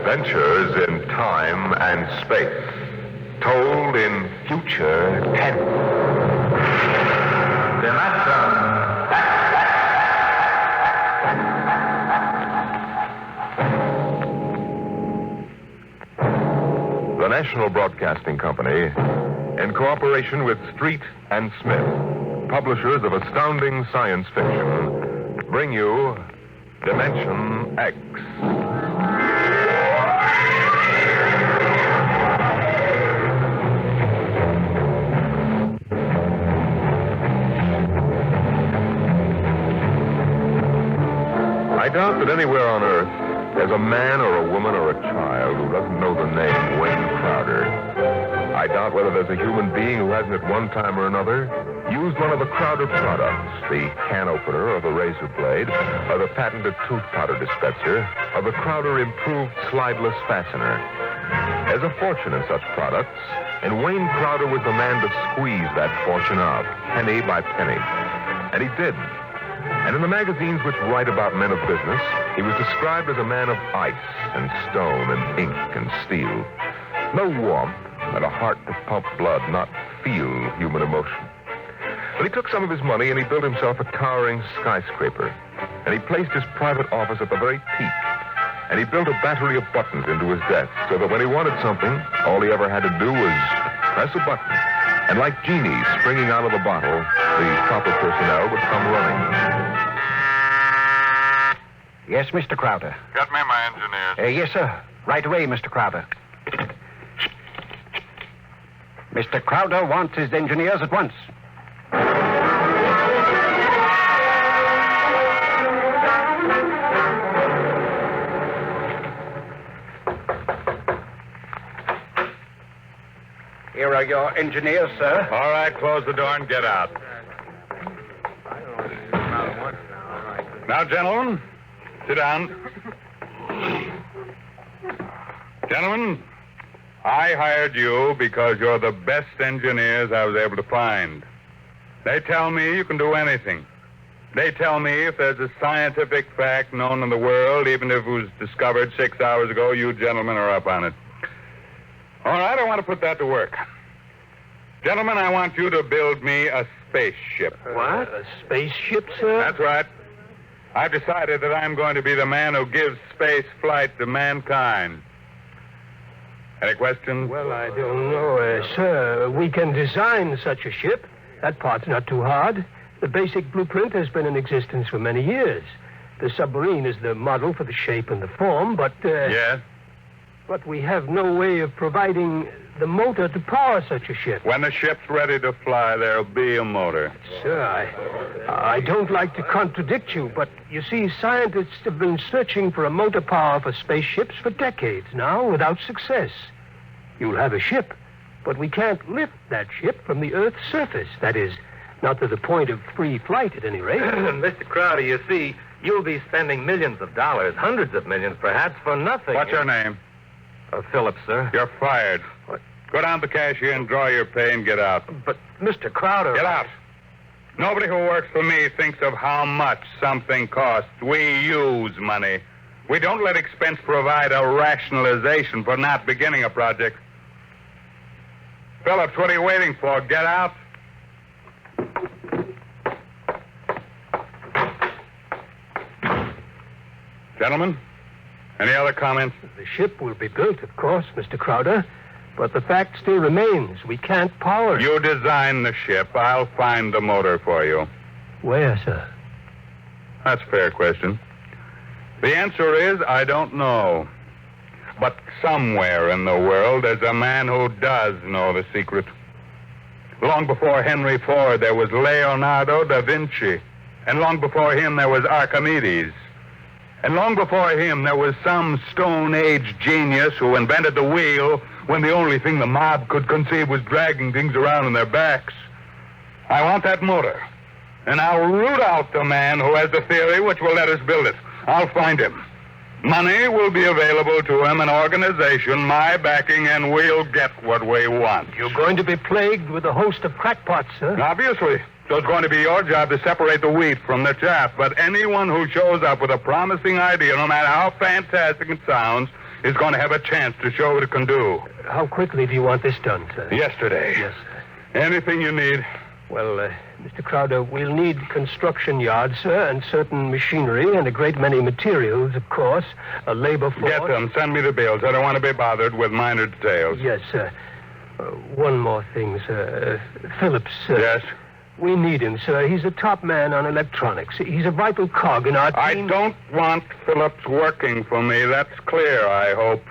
Adventures in time and space, told in future tense. The National Broadcasting Company, in cooperation with Street and Smith, publishers of astounding science fiction, bring you Dimension X. I doubt that anywhere on Earth there's a man or a woman or a child who doesn't know the name Wayne Crowder. I doubt whether there's a human being who hasn't at one time or another used one of the Crowder products, the can opener or the razor blade, or the patented tooth powder dispenser, or the Crowder improved slideless fastener. There's a fortune in such products, and Wayne Crowder was the man to squeeze that fortune out, penny by penny. And he did. And in the magazines which write about men of business, he was described as a man of ice and stone and ink and steel. No warmth, and a heart to pump blood, not feel human emotion. But he took some of his money and he built himself a towering skyscraper. And he placed his private office at the very peak. And he built a battery of buttons into his desk so that when he wanted something, all he ever had to do was press a button. And like genies springing out of the bottle, the proper personnel would come running. Yes, Mr. Crowder. Got me my engineers. Yes, sir. Right away, Mr. Crowder. Mr. Crowder wants his engineers at once. Here are your engineers, sir. All right, close the door and get out. Now, gentlemen, sit down. Gentlemen, I hired you because you're the best engineers I was able to find. They tell me you can do anything. They tell me if there's a scientific fact known in the world, even if it was discovered 6 hours ago, you gentlemen are up on it. All right, I want to put that to work. Gentlemen, I want you to build me a spaceship. What? A spaceship, sir? That's right. I've decided that I'm going to be the man who gives space flight to mankind. Any questions? Well, I don't know, sir. We can design such a ship. That part's not too hard. The basic blueprint has been in existence for many years. The submarine is the model for the shape and the form, but... Yes? But we have no way of providing the motor to power such a ship. When the ship's ready to fly, there'll be a motor. Sir, I don't like to contradict you, but you see, scientists have been searching for a motor power for spaceships for decades now without success. You'll have a ship, but we can't lift that ship from the Earth's surface. That is, not to the point of free flight at any rate. Mr. Crowder, you see, you'll be spending millions of dollars, hundreds of millions perhaps, for nothing. What's your name? Phillips, sir. You're fired. What? Go down to the cashier and draw your pay and get out. But, Mr. Crowder... Get out. Nobody who works for me thinks of how much something costs. We use money. We don't let expense provide a rationalization for not beginning a project. Phillips, what are you waiting for? Get out. Gentlemen, any other comments? The ship will be built, of course, Mr. Crowder, but the fact still remains. We can't power it. You design the ship. I'll find the motor for you. Where, sir? That's a fair question. The answer is, I don't know. But somewhere in the world, there's a man who does know the secret. Long before Henry Ford, there was Leonardo da Vinci. And long before him, there was Archimedes. And long before him, there was some Stone Age genius who invented the wheel when the only thing the mob could conceive was dragging things around on their backs. I want that motor. And I'll root out the man who has the theory which will let us build it. I'll find him. Money will be available to him, an organization, my backing, and we'll get what we want. You're going to be plagued with a host of crackpots, sir. Obviously. So it's going to be your job to separate the wheat from the chaff. But anyone who shows up with a promising idea, no matter how fantastic it sounds, is going to have a chance to show what it can do. How quickly do you want this done, sir? Yesterday. Yes, sir. Anything you need. Well, Mr. Crowder, we'll need construction yards, sir, and certain machinery and a great many materials, of course. A labor force. Get them. Send me the bills. I don't want to be bothered with minor details. Yes, sir. One more thing, sir. Phillips, sir. Yes? We need him, sir. He's a top man on electronics. He's a vital cog in our I team. don't want Phillips working for me. That's clear, I hope.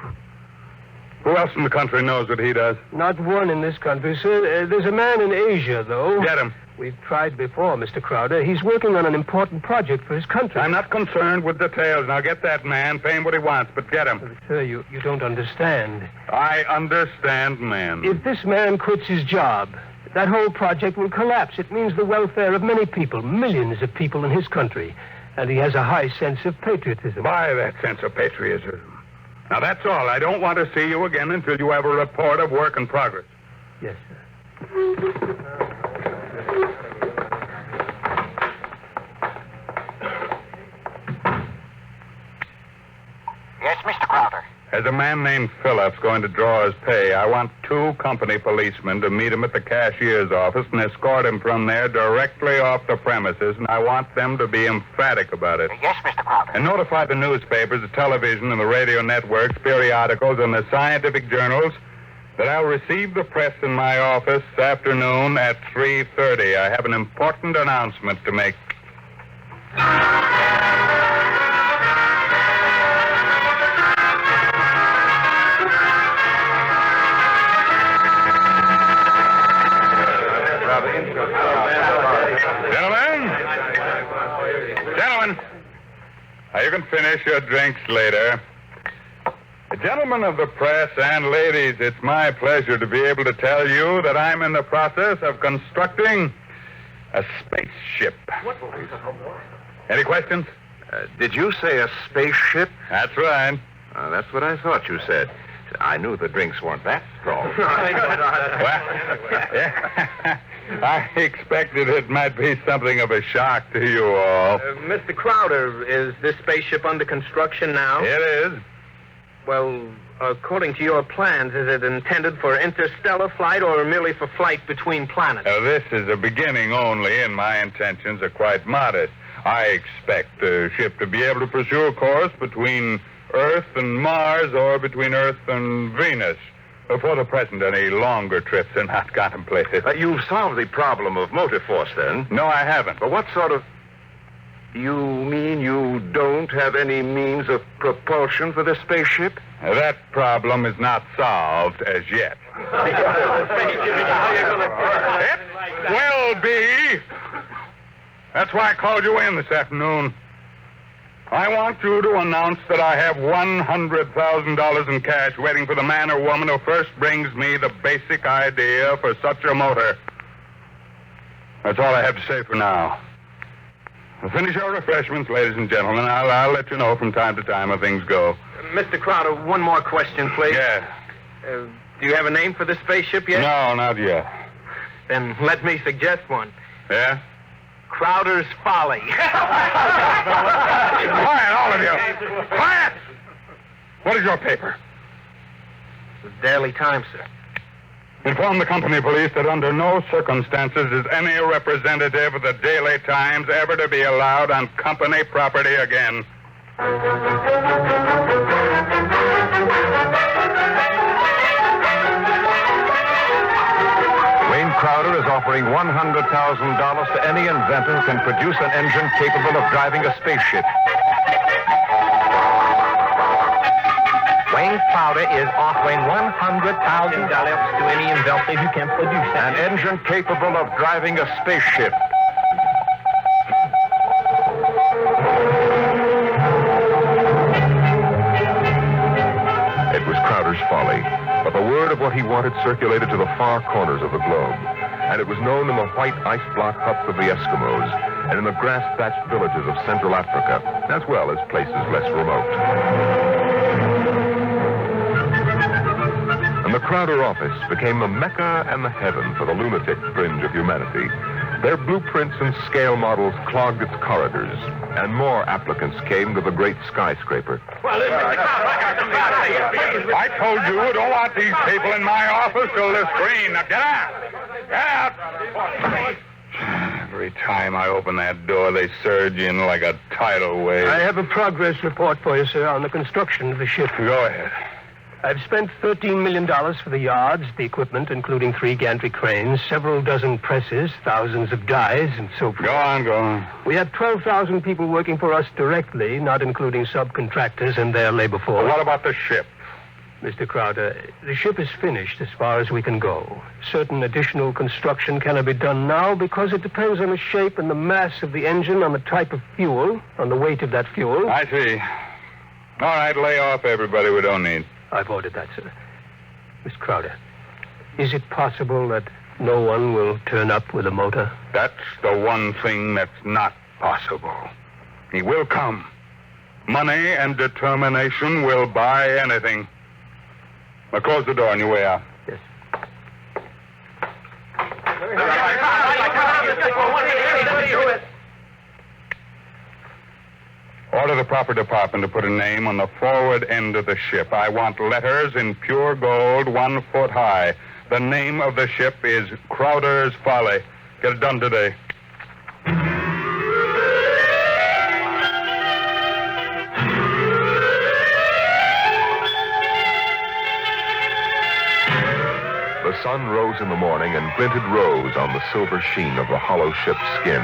Who else in the country knows what he does? Not one in this country, sir. There's a man in Asia, though. Get him. We've tried before, Mr. Crowder. He's working on an important project for his country. I'm not concerned with details. Now get that man, pay him what he wants, but get him. Sir, you don't understand. I understand, man. If this man quits his job, that whole project will collapse. It means the welfare of many people, millions of people in his country. And he has a high sense of patriotism. Buy that sense of patriotism. Now, that's all. I don't want to see you again until you have a report of work in progress. Yes, sir. Yes, Mr. Crowder. As a man named Phillips going to draw his pay, I want 2 company policemen to meet him at the cashier's office and escort him from there directly off the premises, and I want them to be emphatic about it. Yes, Mr. Crowder. And notify the newspapers, the television, and the radio networks, periodicals, and the scientific journals that I'll receive the press in my office this afternoon at 3:30. I have an important announcement to make. Gentlemen, you can finish your drinks later. Gentlemen of the press and ladies, it's my pleasure to be able to tell you that I'm in the process of constructing a spaceship. Any questions? Did you say a spaceship? That's right. That's what I thought you said. I knew the drinks weren't that strong. Well, yeah. I expected it might be something of a shock to you all. Mr. Crowder, is this spaceship under construction now? It is. Well, according to your plans, is it intended for interstellar flight or merely for flight between planets? This is a beginning only, and my intentions are quite modest. I expect the ship to be able to pursue a course between Earth and Mars or between Earth and Venus. For the present, any longer trips are not contemplated. You've solved the problem of motive force, then? No, I haven't. But what sort of... You mean you don't have any means of propulsion for this spaceship? That problem is not solved as yet. It will be. That's why I called you in this afternoon. I want you to announce that I have $100,000 in cash waiting for the man or woman who first brings me the basic idea for such a motor. That's all I have to say for now. Finish your refreshments, ladies and gentlemen. I'll let you know from time to time how things go. Mr. Crowder, one more question, please. Yeah. Do you have a name for the spaceship yet? No, not yet. Then let me suggest one. Yeah? Crowder's Folly. Quiet, all of you. Quiet! What is your paper? The Daily Times, sir. Inform the company police that under no circumstances is any representative of the Daily Times ever to be allowed on company property again. Crowder is offering $100,000 to any inventor who can produce an engine capable of driving a spaceship. Wayne Crowder is offering $100,000 to any inventor who can produce an engine capable of driving a spaceship. It was Crowder's Folly. But the word of what he wanted circulated to the far corners of the globe. And it was known in the white ice block huts of the Eskimos and in the grass-thatched villages of Central Africa, as well as places less remote. And the Crowder office became the Mecca and the heaven for the lunatic fringe of humanity. Their blueprints and scale models clogged its corridors, and more applicants came to the great skyscraper. I told you, I don't want these people in my office till they're screened. Now, get out! Get out! Every time I open that door, they surge in like a tidal wave. I have a progress report for you, sir, on the construction of the ship. Go ahead. I've spent $13 million for the yards, the equipment, including 3 gantry cranes, several dozen presses, thousands of dies, and so forth. Go on. We have 12,000 people working for us directly, not including subcontractors and their labor force. What about the ship? Mr. Crowder, the ship is finished as far as we can go. Certain additional construction cannot be done now because it depends on the shape and the mass of the engine, on the type of fuel, on the weight of that fuel. I see. All right, lay off everybody we don't need. I've ordered that, sir. Miss Crowder, is it possible that no one will turn up with a motor? That's the one thing that's not possible. He will come. Money and determination will buy anything. Now close the door on your way out. Yes. Order the proper department to put a name on the forward end of the ship. I want letters in pure gold, 1 foot high. The name of the ship is Crowder's Folly. Get it done today. The sun rose in the morning and glinted rose on the silver sheen of the hollow ship's skin.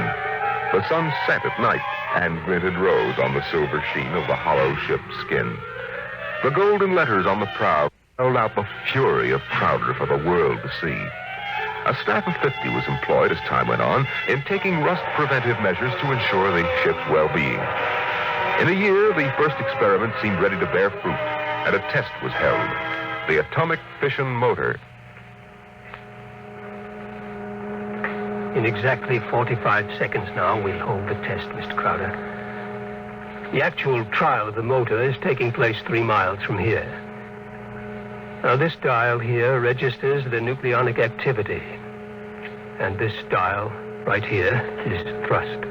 The sun set at night and glinted rose on the silver sheen of the hollow ship's skin. The golden letters on the prow held out the fury of Crowder for the world to see. A staff of 50 was employed as time went on in taking rust-preventive measures to ensure the ship's well-being. In a year, the first experiment seemed ready to bear fruit, and a test was held. The atomic fission motor. In exactly 45 seconds now, we'll hold the test, Mr. Crowder. The actual trial of the motor is taking place 3 miles from here. Now, this dial here registers the nucleonic activity. And this dial, right here, is thrust.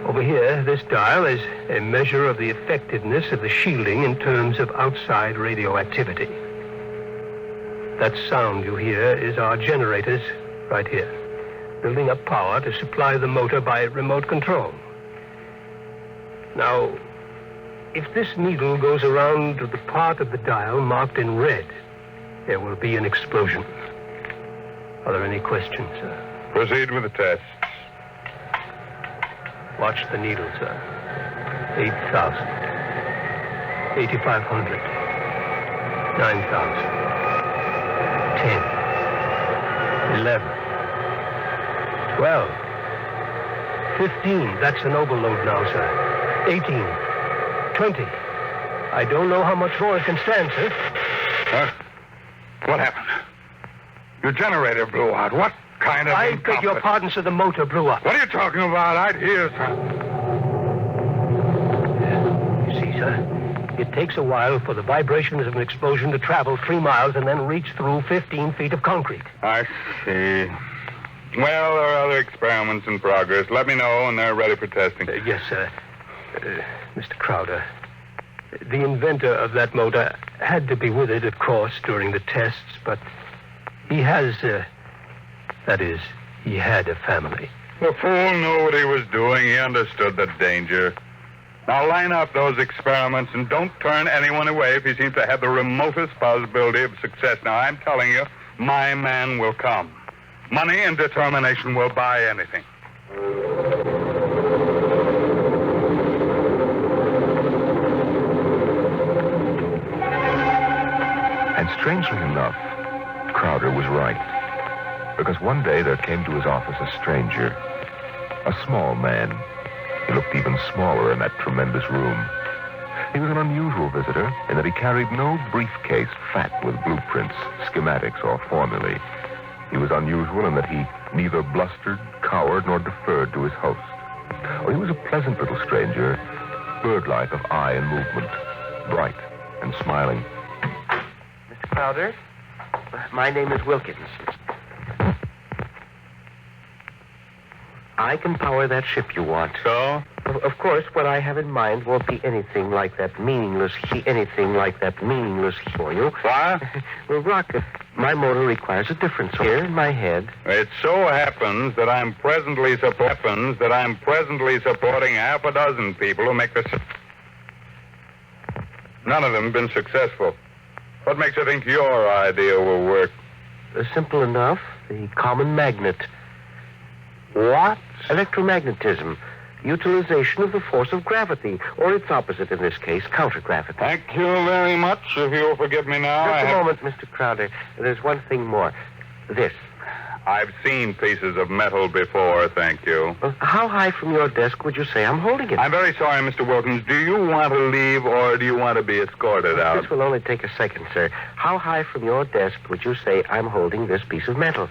Over here, this dial is a measure of the effectiveness of the shielding in terms of outside radioactivity. That sound you hear is our generators right here, building up power to supply the motor by remote control. Now, if this needle goes around to the part of the dial marked in red, there will be an explosion. Are there any questions, sir? Proceed with the tests. Watch the needle, sir. 8,000. 8,500. 9,000. 10. 11. 12. 15. That's an overload now, sir. 18. 20. I don't know how much more it can stand, sir. Huh? What happened? Your generator blew out. What kind of I beg your pardon, sir. The motor blew up. What are you talking about? I'd hear, sir. You see, sir, it takes a while for the vibrations of an explosion to travel 3 miles and then reach through 15 feet of concrete. I see. Well, there are other experiments in progress. Let me know when they're ready for testing. Yes, sir. Mr. Crowder, the inventor of that motor had to be with it, of course, during the tests, but he has, that is, he had a family. The fool knew what he was doing. He understood the danger. Now line up those experiments and don't turn anyone away if he seems to have the remotest possibility of success. Now, I'm telling you, my man will come. Money and determination will buy anything. And strangely enough, Crowder was right. Because one day there came to his office a stranger, a small man. He looked even smaller in that tremendous room. He was an unusual visitor in that he carried no briefcase fat with blueprints, schematics, or formulae. He was unusual in that he neither blustered, cowered, nor deferred to his host. Oh, he was a pleasant little stranger, bird-like of eye and movement, bright and smiling. Mr. Crowder, my name is Wilkins. I can power that ship you want. So? Of course, what I have in mind won't be anything like that meaningless for you. What? Well, Rock, my motor requires a difference here in my head. It so happens that I'm presently supporting half a dozen people who make this. None of them have been successful. What makes you think your idea will work? Simple enough. The common magnet. What? Electromagnetism. Utilization of the force of gravity, or its opposite in this case, countergravity. Thank you very much. If you'll forgive me now. Just a moment, Mr. Crowder. There's one thing more. This. I've seen pieces of metal before, thank you. How high from your desk would you say I'm holding it? I'm very sorry, Mr. Wilkins. Do you want to leave or do you want to be escorted out? This will only take a second, sir. How high from your desk would you say I'm holding this piece of metal?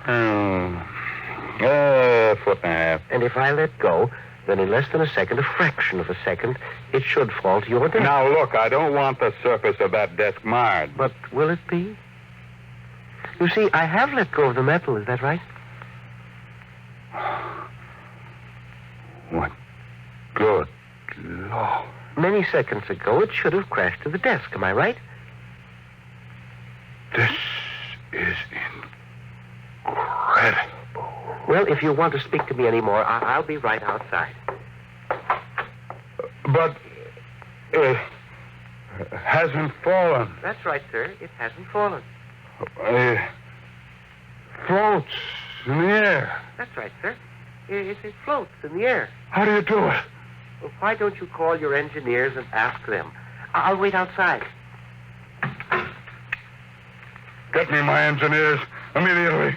A foot and a half. And if I let go, then in less than a second, a fraction of a second, it should fall to your desk. Now, look, I don't want the surface of that desk marred. But will it be? You see, I have let go of the metal, is that right? What? Good Lord. Many seconds ago, it should have crashed to the desk, am I right? This is incredible. Well, if you want to speak to me anymore, I'll be right outside. But it hasn't fallen. That's right, sir. It hasn't fallen. It floats in the air. That's right, sir. It floats in the air. How do you do it? Well, why don't you call your engineers and ask them? I'll wait outside. Get me my engineers immediately.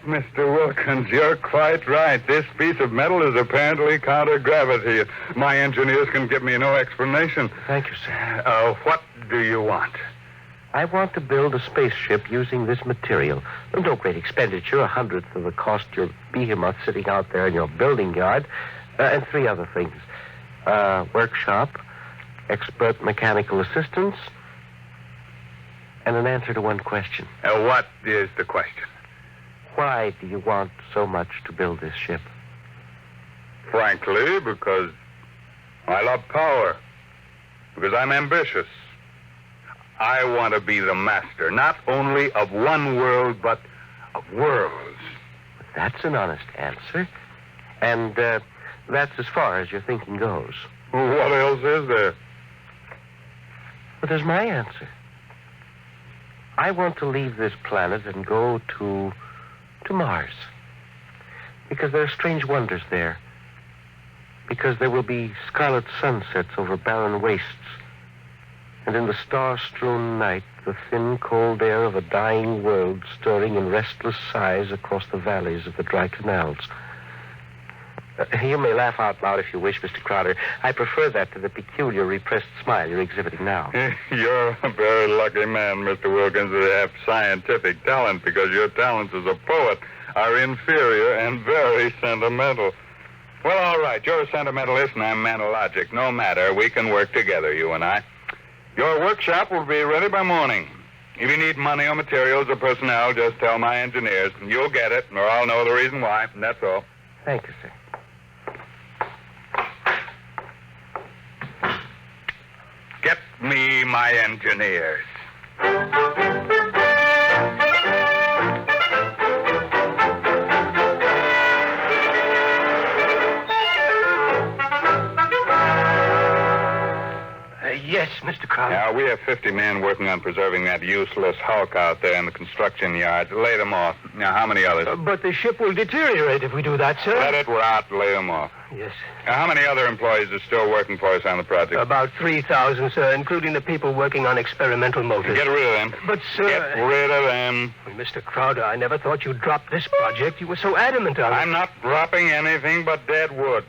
Mr. Wilkins, you're quite right. This piece of metal is apparently counter-gravity. My engineers can give me no explanation. Thank you, sir. What do you want? I want to build a spaceship using this material. No great expenditure, 1/100th of the cost your behemoth sitting out there in your building yard, and 3 other things. Workshop, expert mechanical assistance, and an answer to one question. What is the question? Why do you want so much to build this ship? Frankly, because I love power. Because I'm ambitious. I want to be the master, not only of one world, but of worlds. That's an honest answer. And that's as far as your thinking goes. What else is there? But there's my answer. I want to leave this planet and go to Mars. Because there are strange wonders there. Because there will be scarlet sunsets over barren wastes. And in the star-strewn night, the thin, cold air of a dying world stirring in restless sighs across the valleys of the dry canals. You may laugh out loud if you wish, Mr. Crowder. I prefer that to the peculiar repressed smile you're exhibiting now. You're a very lucky man, Mr. Wilkins, to have scientific talent, because your talents as a poet are inferior and very sentimental. Well, all right, you're a sentimentalist and I'm analogic. No matter, we can work together, you and I. Your workshop will be ready by morning. If you need money or materials or personnel, just tell my engineers. You'll get it, or I'll know the reason why, and that's all. Thank you, sir. Get me my engineers. Yes, Mr. Crowder. Now, we have 50 men working on preserving that useless hulk out there in the construction yards. Lay them off. Now, how many others? But the ship will deteriorate if we do that, sir. Let it rot. Lay them off. Yes. Now, how many other employees are still working for us on the project? About 3,000, sir, including the people working on experimental motors. Get rid of them. But, sir... Get rid of them. Well, Mr. Crowder, I never thought you'd drop this project. You were so adamant on it. I'm not dropping anything but dead wood.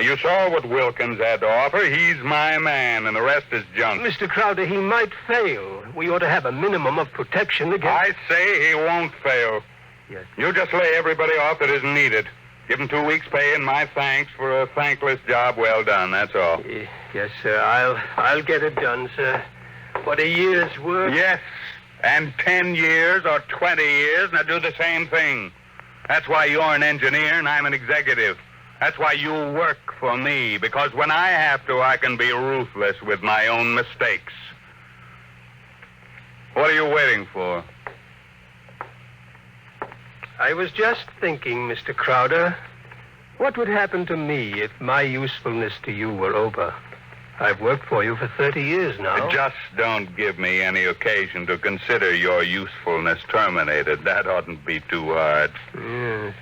You saw what Wilkins had to offer. He's my man, and the rest is junk. Mr. Crowder, he might fail. We ought to have a minimum of protection against... I say he won't fail. Yes. You just lay everybody off that isn't needed. Give him 2 weeks' pay and my thanks for a thankless job well done, that's all. Yes, sir. I'll get it done, sir. What a year's work. Yes, and 10 years or 20 years, now do the same thing. That's why you're an engineer and I'm an executive. That's why you work for me, because when I have to, I can be ruthless with my own mistakes. What are you waiting for? I was just thinking, Mr. Crowder, what would happen to me if my usefulness to you were over? I've worked for you for 30 years now. Just don't give me any occasion to consider your usefulness terminated. That oughtn't be too hard. Yes.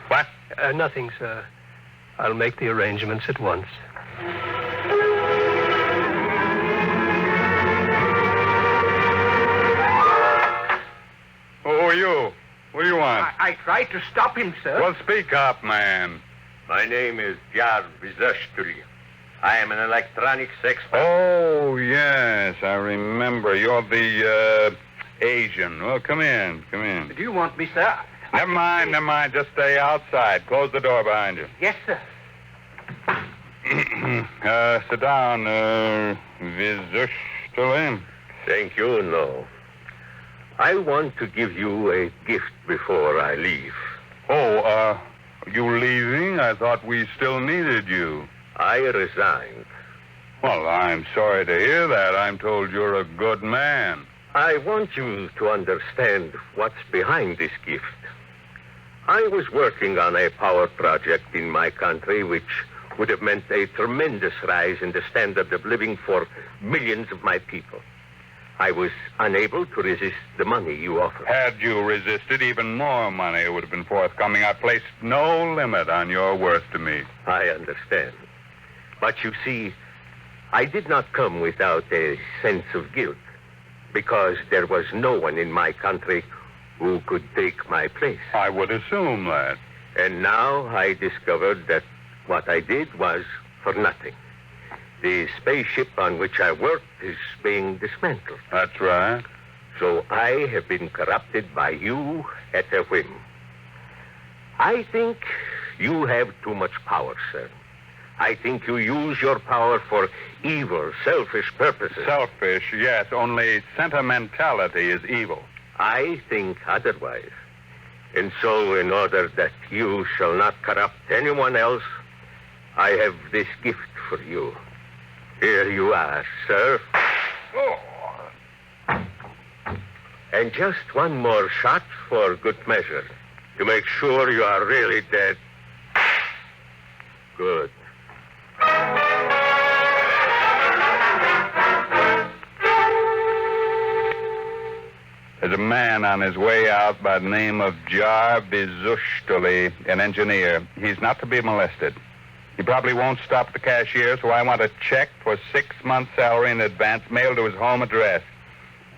What? Nothing, sir. I'll make the arrangements at once. Who are you? What do you want? I tried to stop him, sir. Well, speak up, man. My name is Jar Vizashturi. I am an electronics expert. Oh, yes, I remember. You're the, Asian. Well, come in. Do you want me, sir? Never mind. Just stay outside. Close the door behind you. Yes, sir. Sit down, Vizashturi. Thank you, no. I want to give you a gift before I leave. Oh, you leaving? I thought we still needed you. I resigned. Well, I'm sorry to hear that. I'm told you're a good man. I want you to understand what's behind this gift. I was working on a power project in my country which would have meant a tremendous rise in the standard of living for millions of my people. I was unable to resist the money you offered. Had you resisted, even more money would have been forthcoming. I placed no limit on your worth to me. I understand. But you see, I did not come without a sense of guilt, because there was no one in my country who could take my place. I would assume that. And now I discovered that what I did was for nothing. The spaceship on which I worked is being dismantled. That's right. So I have been corrupted by you at a whim. I think you have too much power, sir. I think you use your power for evil, selfish purposes. Selfish, yes, only sentimentality is evil. I think otherwise. And so, in order that you shall not corrupt anyone else, I have this gift for you. Here you are, sir. Oh. And just one more shot for good measure, to make sure you are really dead. Good. There's a man on his way out by the name of Jar Vizashturi, an engineer. He's not to be molested. He probably won't stop at the cashier, so I want a check for 6 months' salary in advance, mailed to his home address.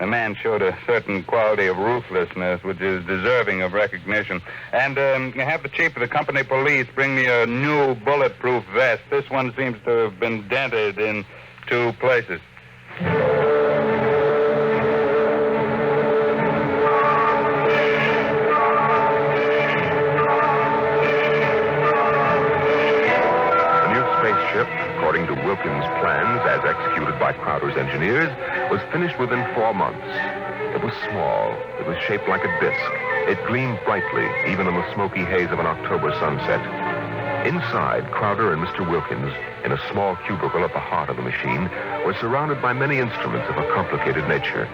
The man showed a certain quality of ruthlessness which is deserving of recognition. And have the chief of the company police bring me a new bulletproof vest. This one seems to have been dented in 2 places. According to Wilkins' plans, as executed by Crowder's engineers, was finished within 4 months. It was small. It was shaped like a disc. It gleamed brightly, even in the smoky haze of an October sunset. Inside, Crowder and Mr. Wilkins, in a small cubicle at the heart of the machine, were surrounded by many instruments of a complicated nature.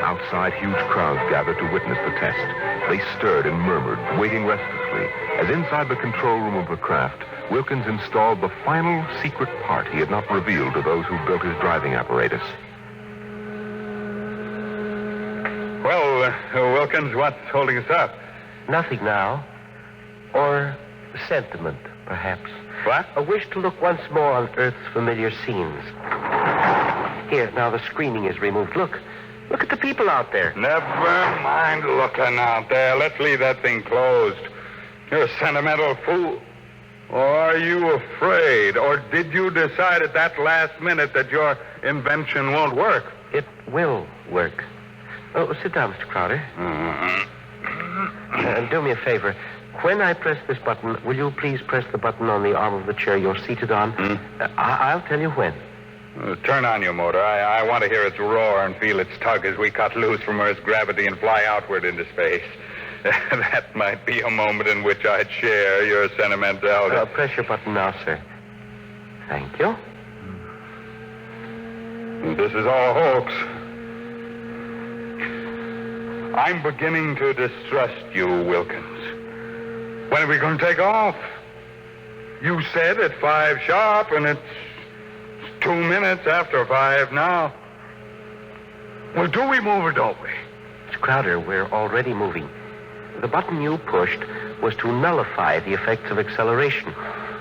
Outside, huge crowds gathered to witness the test. They stirred and murmured, waiting restlessly, as inside the control room of the craft, Wilkins installed the final secret part he had not revealed to those who built his driving apparatus. Well, Wilkins, what's holding us up? Nothing now. Or sentiment, perhaps. What? A wish to look once more on Earth's familiar scenes. Here, now the screening is removed. Look at the people out there. Never mind looking out there. Let's leave that thing closed. You're a sentimental fool. Or are you afraid? Or did you decide at that last minute that your invention won't work? It will work. Oh, sit down, Mr. Crowder. Mm-hmm. And do me a favor. When I press this button, will you please press the button on the arm of the chair you're seated on? I'll tell you when. Turn on your motor. I want to hear its roar and feel its tug as we cut loose from Earth's gravity and fly outward into space. That might be a moment in which I'd share your sentimentality. Press your button now, sir. Thank you. This is all hoax. I'm beginning to distrust you, Wilkins. When are we going to take off? You said at 5 sharp, and it's 2 minutes after 5 now. Well, do we move or don't we? Mr. Crowder, we're already moving. The button you pushed was to nullify the effects of acceleration.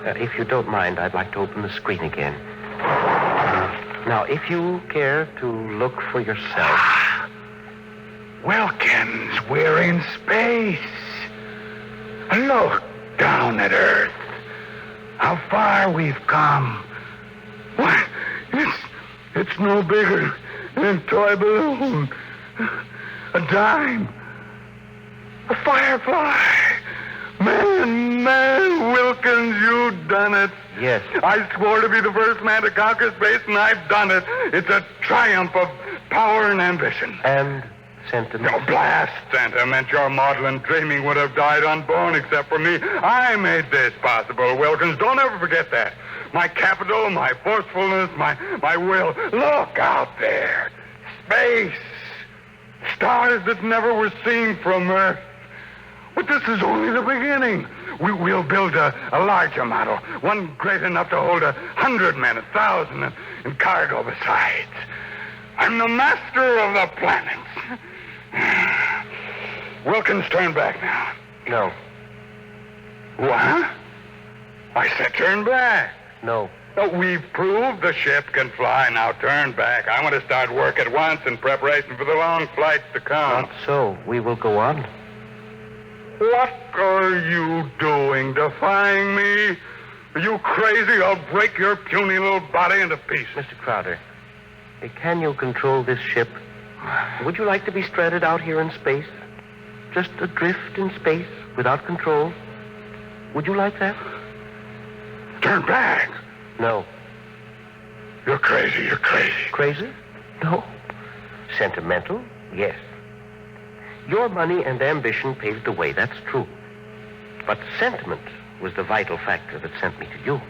If you don't mind, I'd like to open the screen again. Now, if you care to look for yourself... Wilkins, we're in space. Look down at Earth. How far we've come. Why, it's no bigger than a toy balloon. A dime. A firefly. Man, Wilkins, you done it. Yes. I swore to be the first man to conquer space, and I've done it. It's a triumph of power and ambition. And sentiment? No, blast sentiment. Your maudlin dreaming would have died unborn except for me. I made this possible, Wilkins. Don't ever forget that. My capital, my forcefulness, my will. Look out there. Space. Stars that never were seen from Earth. But this is only the beginning. We'll build a larger model, one great enough to hold 100 men, 1,000, and cargo besides. I'm the master of the planets. Wilkins, turn back now. No. What? I said turn back. No. Oh, we've proved the ship can fly. Now turn back. I want to start work at once in preparation for the long flights to come. Not so. We will go on. What are you doing, defying me? Are you crazy? I'll break your puny little body into pieces. Mr. Crowder, can you control this ship? Would you like to be stranded out here in space? Just adrift in space without control? Would you like that? Turn back. No. You're crazy. Crazy? No. Sentimental? Yes. Your money and ambition paved the way, that's true. But sentiment was the vital factor that sent me to you.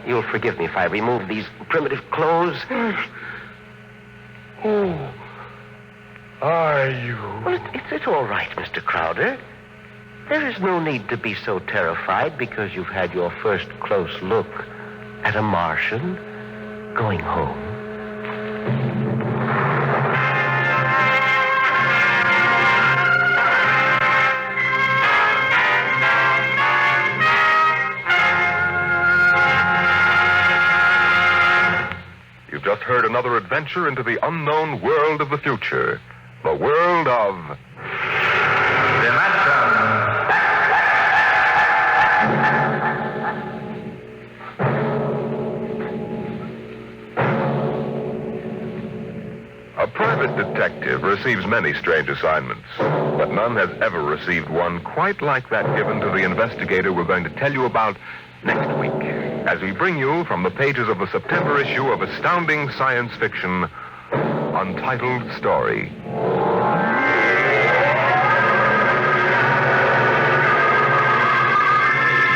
You'll forgive me if I remove these primitive clothes. Who are you? Well, it's all right, Mr. Crowder. There is no need to be so terrified because you've had your first close look at a Martian going home. You've just heard another adventure into the unknown world of the future. The world of... A private detective receives many strange assignments, but none has ever received one quite like that given to the investigator we're going to tell you about next week, as we bring you from the pages of the September issue of Astounding Science Fiction, Untitled Story.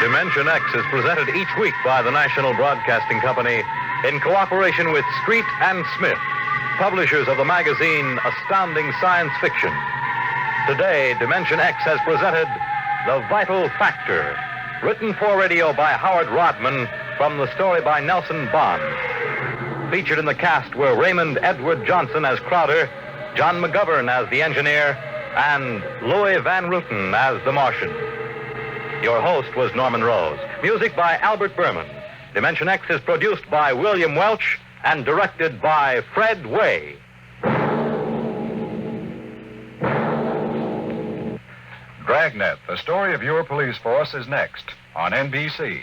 Dimension X is presented each week by the National Broadcasting Company in cooperation with Street and Smith, publishers of the magazine Astounding Science Fiction. Today, Dimension X has presented The Vital Factor, written for radio by Howard Rodman from the story by Nelson Bond. Featured in the cast were Raymond Edward Johnson as Crowder, John McGovern as the engineer, and Louis Van Ruten as the Martian. Your host was Norman Rose. Music by Albert Berman. Dimension X is produced by William Welch and directed by Fred Way. Dragnet, the story of your police force, is next on NBC.